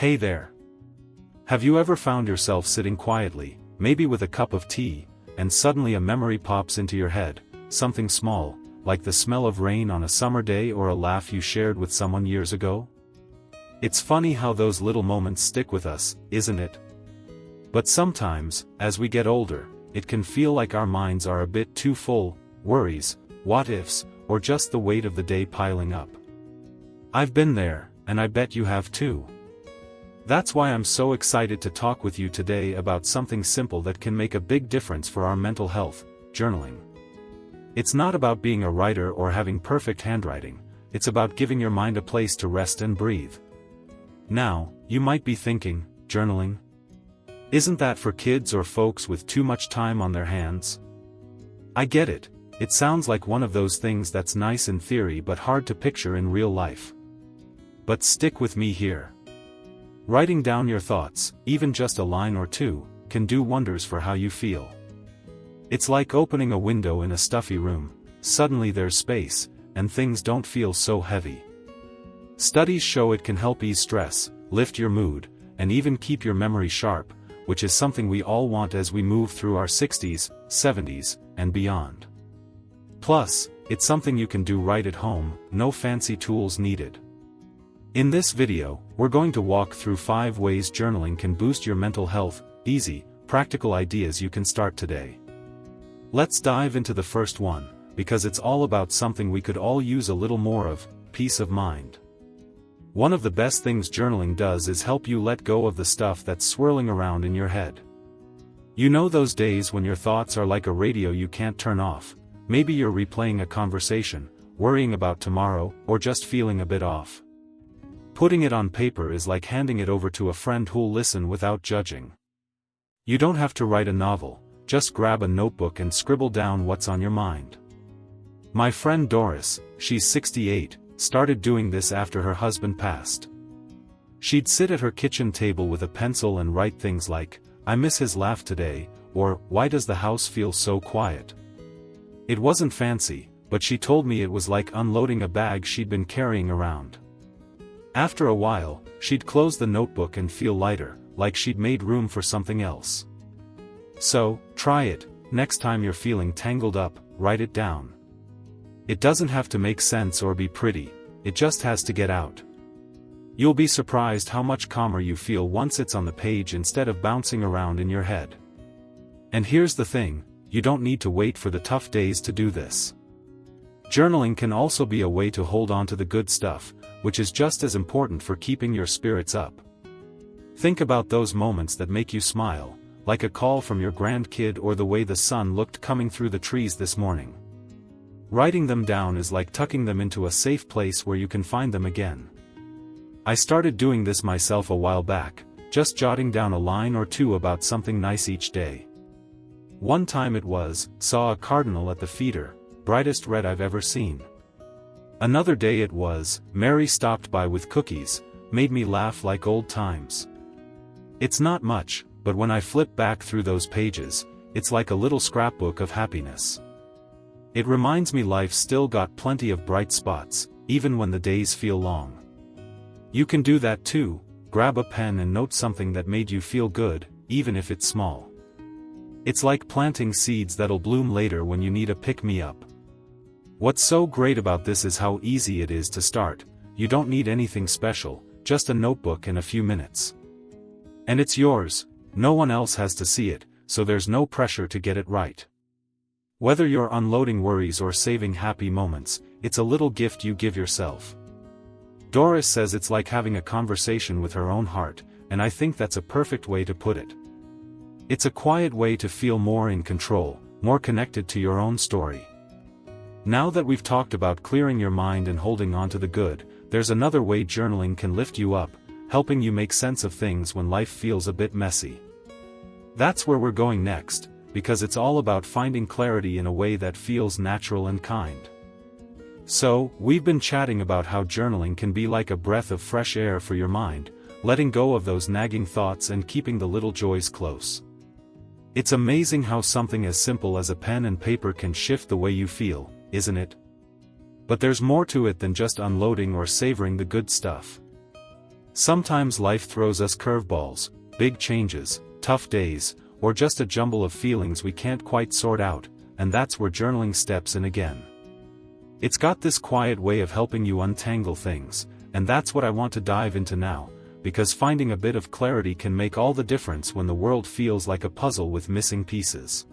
Hey there. Have you ever found yourself sitting quietly, maybe with a cup of tea, and suddenly a memory pops into your head, something small, like the smell of rain on a summer day or a laugh you shared with someone years ago? It's funny how those little moments stick with us, isn't it? But sometimes, as we get older, it can feel like our minds are a bit too full, worries, what-ifs, or just the weight of the day piling up. I've been there, and I bet you have too. That's why I'm so excited to talk with you today about something simple that can make a big difference for our mental health: journaling. It's not about being a writer or having perfect handwriting, it's about giving your mind a place to rest and breathe. Now, you might be thinking, journaling? Isn't that for kids or folks with too much time on their hands? I get it, it sounds like one of those things that's nice in theory but hard to picture in real life. But stick with me here. Writing down your thoughts, even just a line or two, can do wonders for how you feel. It's like opening a window in a stuffy room. Suddenly there's space, and things don't feel so heavy. Studies show it can help ease stress, lift your mood, and even keep your memory sharp, which is something we all want as we move through our 60s, 70s, and beyond. Plus, it's something you can do right at home, no fancy tools needed. In this video, we're going to walk through 5 ways journaling can boost your mental health, easy, practical ideas you can start today. Let's dive into the first one, because it's all about something we could all use a little more of: peace of mind. One of the best things journaling does is help you let go of the stuff that's swirling around in your head. You know those days when your thoughts are like a radio you can't turn off. Maybe you're replaying a conversation, worrying about tomorrow, or just feeling a bit off. Putting it on paper is like handing it over to a friend who'll listen without judging. You don't have to write a novel, just grab a notebook and scribble down what's on your mind. My friend Doris, she's 68, started doing this after her husband passed. She'd sit at her kitchen table with a pencil and write things like, "I miss his laugh today," or "Why does the house feel so quiet?" It wasn't fancy, but she told me it was like unloading a bag she'd been carrying around. After a while, she'd close the notebook and feel lighter, like she'd made room for something else. So, try it. Next time you're feeling tangled up, write it down. It doesn't have to make sense or be pretty, it just has to get out. You'll be surprised how much calmer you feel once it's on the page instead of bouncing around in your head. And here's the thing, you don't need to wait for the tough days to do this. Journaling can also be a way to hold on to the good stuff, which is just as important for keeping your spirits up. Think about those moments that make you smile, like a call from your grandkid or the way the sun looked coming through the trees this morning. Writing them down is like tucking them into a safe place where you can find them again. I started doing this myself a while back, just jotting down a line or two about something nice each day. One time it was, "Saw a cardinal at the feeder, brightest red I've ever seen." Another day it was, "Mary stopped by with cookies, made me laugh like old times." It's not much, but when I flip back through those pages, it's like a little scrapbook of happiness. It reminds me life's still got plenty of bright spots, even when the days feel long. You can do that too, grab a pen and note something that made you feel good, even if it's small. It's like planting seeds that'll bloom later when you need a pick-me-up. What's so great about this is how easy it is to start. You don't need anything special, just a notebook and a few minutes. And it's yours, no one else has to see it, so there's no pressure to get it right. Whether you're unloading worries or saving happy moments, it's a little gift you give yourself. Doris says it's like having a conversation with her own heart, and I think that's a perfect way to put it. It's a quiet way to feel more in control, more connected to your own story. Now that we've talked about clearing your mind and holding on to the good, there's another way journaling can lift you up, helping you make sense of things when life feels a bit messy. That's where we're going next, because it's all about finding clarity in a way that feels natural and kind. So, we've been chatting about how journaling can be like a breath of fresh air for your mind, letting go of those nagging thoughts and keeping the little joys close. It's amazing how something as simple as a pen and paper can shift the way you feel, isn't it? But there's more to it than just unloading or savoring the good stuff. Sometimes life throws us curveballs, big changes, tough days, or just a jumble of feelings we can't quite sort out, and that's where journaling steps in again. It's got this quiet way of helping you untangle things, and that's what I want to dive into now, because finding a bit of clarity can make all the difference when the world feels like a puzzle with missing pieces.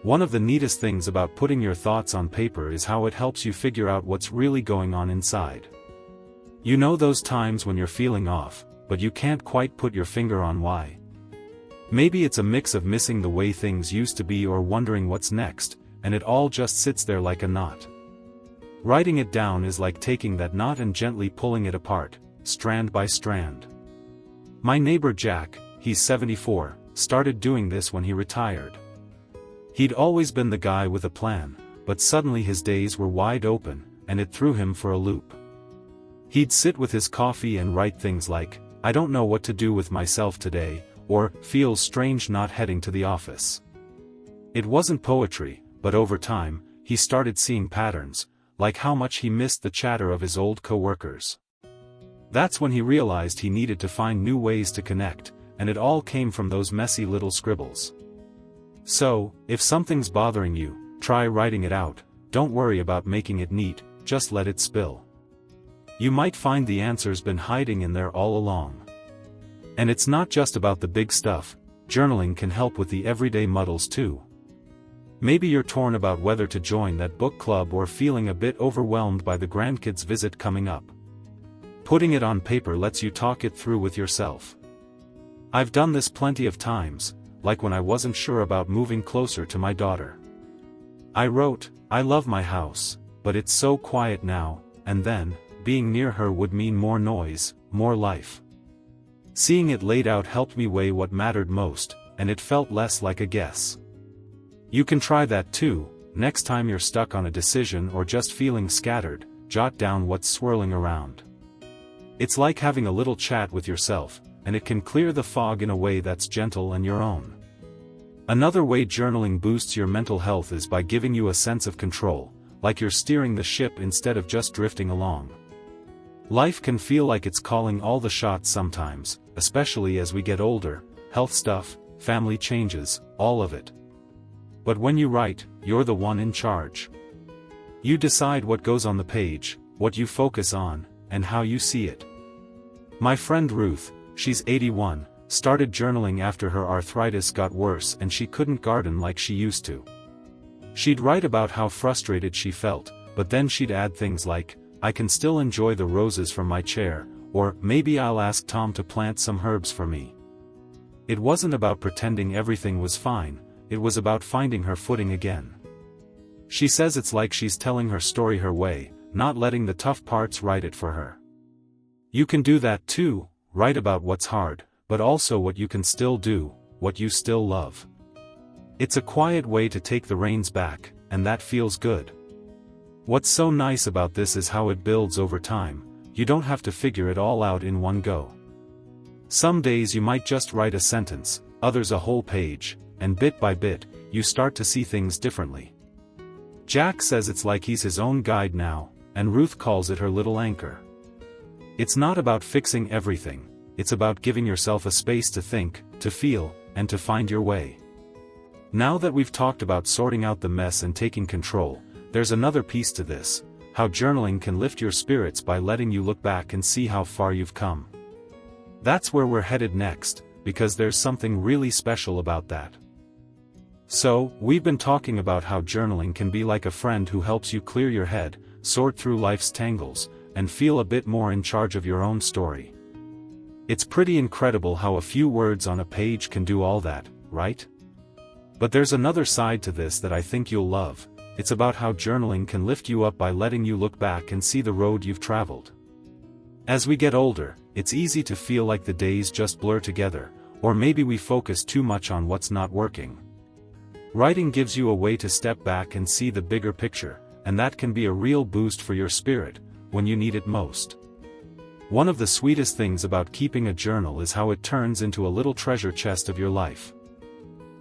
One of the neatest things about putting your thoughts on paper is how it helps you figure out what's really going on inside. You know those times when you're feeling off, but you can't quite put your finger on why. Maybe it's a mix of missing the way things used to be or wondering what's next, and it all just sits there like a knot. Writing it down is like taking that knot and gently pulling it apart, strand by strand. My neighbor Jack, he's 74, started doing this when he retired. He'd always been the guy with a plan, but suddenly his days were wide open, and it threw him for a loop. He'd sit with his coffee and write things like, "I don't know what to do with myself today," or "feels strange not heading to the office." It wasn't poetry, but over time, he started seeing patterns, like how much he missed the chatter of his old coworkers. That's when he realized he needed to find new ways to connect, and it all came from those messy little scribbles. So, if something's bothering you, try writing it out. Don't worry about making it neat, just let it spill. You might find the answer's been hiding in there all along. And it's not just about the big stuff, journaling can help with the everyday muddles too. Maybe you're torn about whether to join that book club or feeling a bit overwhelmed by the grandkids' visit coming up. Putting it on paper lets you talk it through with yourself. I've done this plenty of times, like when I wasn't sure about moving closer to my daughter. I wrote, "I love my house, but it's so quiet now," and then, being near her would mean more noise, more life. Seeing it laid out helped me weigh what mattered most, and it felt less like a guess. You can try that too. Next time you're stuck on a decision or just feeling scattered, jot down what's swirling around. It's like having a little chat with yourself, and it can clear the fog in a way that's gentle and your own. Another way journaling boosts your mental health is by giving you a sense of control, like you're steering the ship instead of just drifting along. Life can feel like it's calling all the shots sometimes, especially as we get older, health stuff, family changes, all of it. But when you write, you're the one in charge. You decide what goes on the page, what you focus on, and how you see it. My friend Ruth, she's 81, started journaling after her arthritis got worse and she couldn't garden like she used to. She'd write about how frustrated she felt, but then she'd add things like, "I can still enjoy the roses from my chair," or "maybe I'll ask Tom to plant some herbs for me." It wasn't about pretending everything was fine, it was about finding her footing again. She says it's like she's telling her story her way, not letting the tough parts write it for her. You can do that too, write about what's hard, but also what you can still do, what you still love. It's a quiet way to take the reins back, and that feels good. What's so nice about this is how it builds over time. You don't have to figure it all out in one go. Some days you might just write a sentence, others a whole page, and bit by bit, you start to see things differently. Jack says it's like he's his own guide now, and Ruth calls it her little anchor. It's not about fixing everything, it's about giving yourself a space to think, to feel, and to find your way. Now that we've talked about sorting out the mess and taking control, there's another piece to this, how journaling can lift your spirits by letting you look back and see how far you've come. That's where we're headed next, because there's something really special about that. So, we've been talking about how journaling can be like a friend who helps you clear your head, sort through life's tangles, and feel a bit more in charge of your own story. It's pretty incredible how a few words on a page can do all that, right? But there's another side to this that I think you'll love. It's about how journaling can lift you up by letting you look back and see the road you've traveled. As we get older, it's easy to feel like the days just blur together, or maybe we focus too much on what's not working. Writing gives you a way to step back and see the bigger picture, and that can be a real boost for your spirit, when you need it most. One of the sweetest things about keeping a journal is how it turns into a little treasure chest of your life.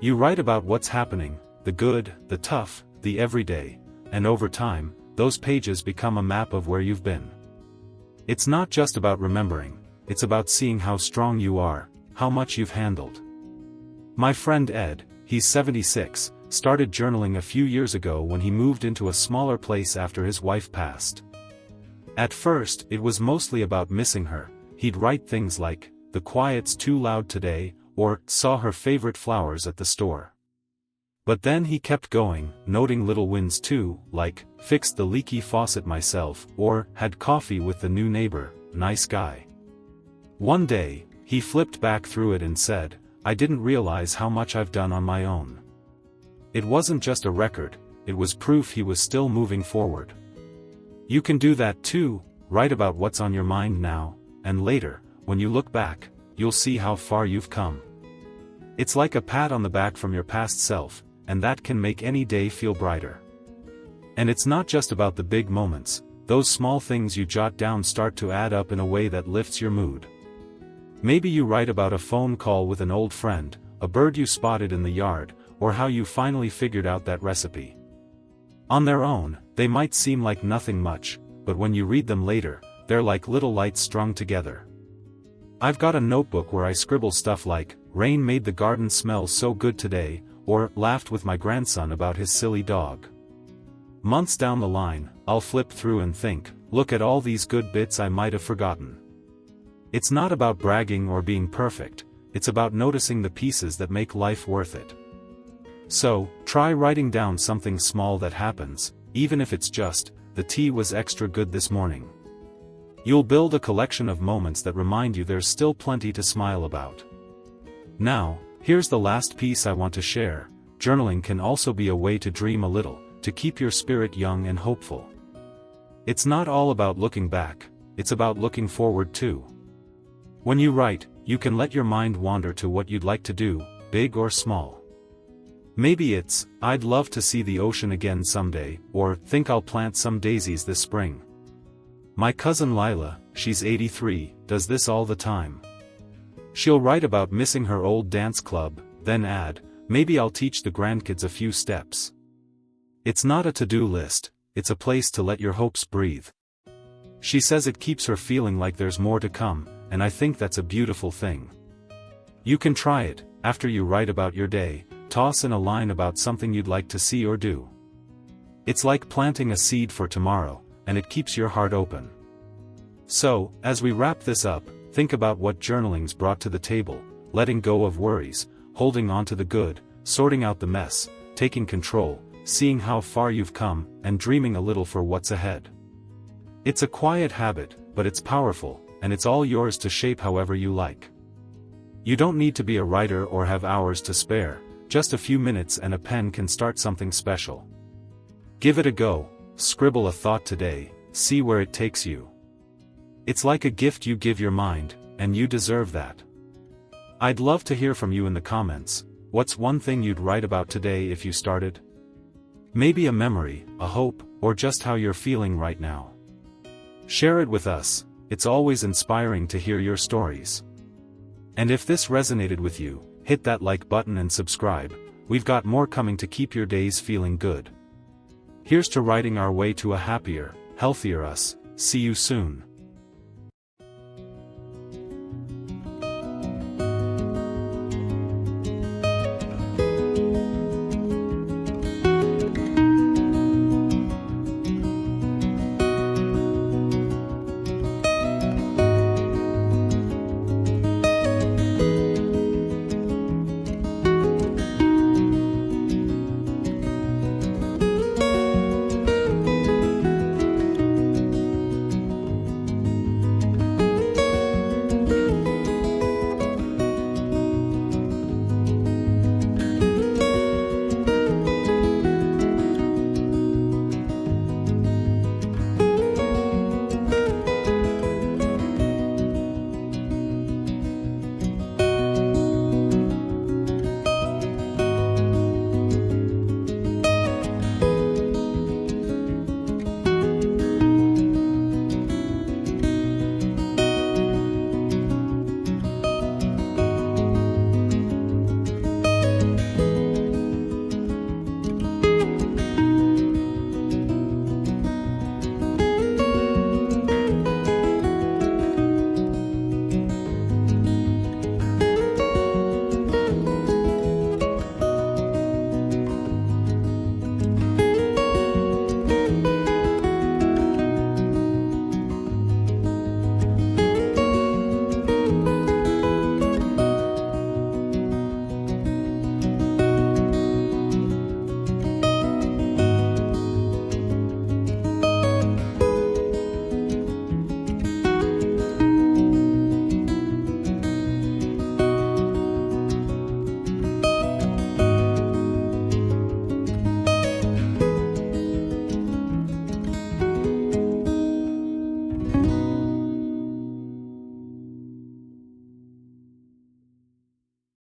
You write about what's happening, the good, the tough, the everyday, and over time, those pages become a map of where you've been. It's not just about remembering, it's about seeing how strong you are, how much you've handled. My friend Ed, he's 76, started journaling a few years ago when he moved into a smaller place after his wife passed. At first, it was mostly about missing her. He'd write things like, "The quiet's too loud today," or "Saw her favorite flowers at the store." But then he kept going, noting little wins too, like, "Fixed the leaky faucet myself," or "Had coffee with the new neighbor, nice guy." One day, he flipped back through it and said, "I didn't realize how much I've done on my own." It wasn't just a record, it was proof he was still moving forward. You can do that too, write about what's on your mind now, and later, when you look back, you'll see how far you've come. It's like a pat on the back from your past self, and that can make any day feel brighter. And it's not just about the big moments, those small things you jot down start to add up in a way that lifts your mood. Maybe you write about a phone call with an old friend, a bird you spotted in the yard, or how you finally figured out that recipe. On their own, they might seem like nothing much, but when you read them later, they're like little lights strung together. I've got a notebook where I scribble stuff like, "Rain made the garden smell so good today," or "Laughed with my grandson about his silly dog." Months down the line, I'll flip through and think, "Look at all these good bits I might have forgotten." It's not about bragging or being perfect, it's about noticing the pieces that make life worth it. So, try writing down something small that happens, even if it's just, "The tea was extra good this morning." You'll build a collection of moments that remind you there's still plenty to smile about. Now, here's the last piece I want to share. Journaling can also be a way to dream a little, to keep your spirit young and hopeful. It's not all about looking back, it's about looking forward too. When you write, you can let your mind wander to what you'd like to do, big or small. Maybe it's, "I'd love to see the ocean again someday," or "Think I'll plant some daisies this spring." My cousin Lila, she's 83, does this all the time. She'll write about missing her old dance club, then add, "Maybe I'll teach the grandkids a few steps." It's not a to-do list, it's a place to let your hopes breathe. She says it keeps her feeling like there's more to come, and I think that's a beautiful thing. You can try it. After you write about your day, toss in a line about something you'd like to see or do. It's like planting a seed for tomorrow, and it keeps your heart open. So, as we wrap this up, think about what journaling's brought to the table: letting go of worries, holding on to the good, sorting out the mess, taking control, seeing how far you've come, and dreaming a little for what's ahead. It's a quiet habit, but it's powerful, and it's all yours to shape however you like. You don't need to be a writer or have hours to spare, just a few minutes and a pen can start something special. Give it a go, scribble a thought today, see where it takes you. It's like a gift you give your mind, and you deserve that. I'd love to hear from you in the comments. What's one thing you'd write about today if you started? Maybe a memory, a hope, or just how you're feeling right now. Share it with us, it's always inspiring to hear your stories. And if this resonated with you, hit that like button and subscribe. We've got more coming to keep your days feeling good. Here's to writing our way to a happier, healthier us. See you soon.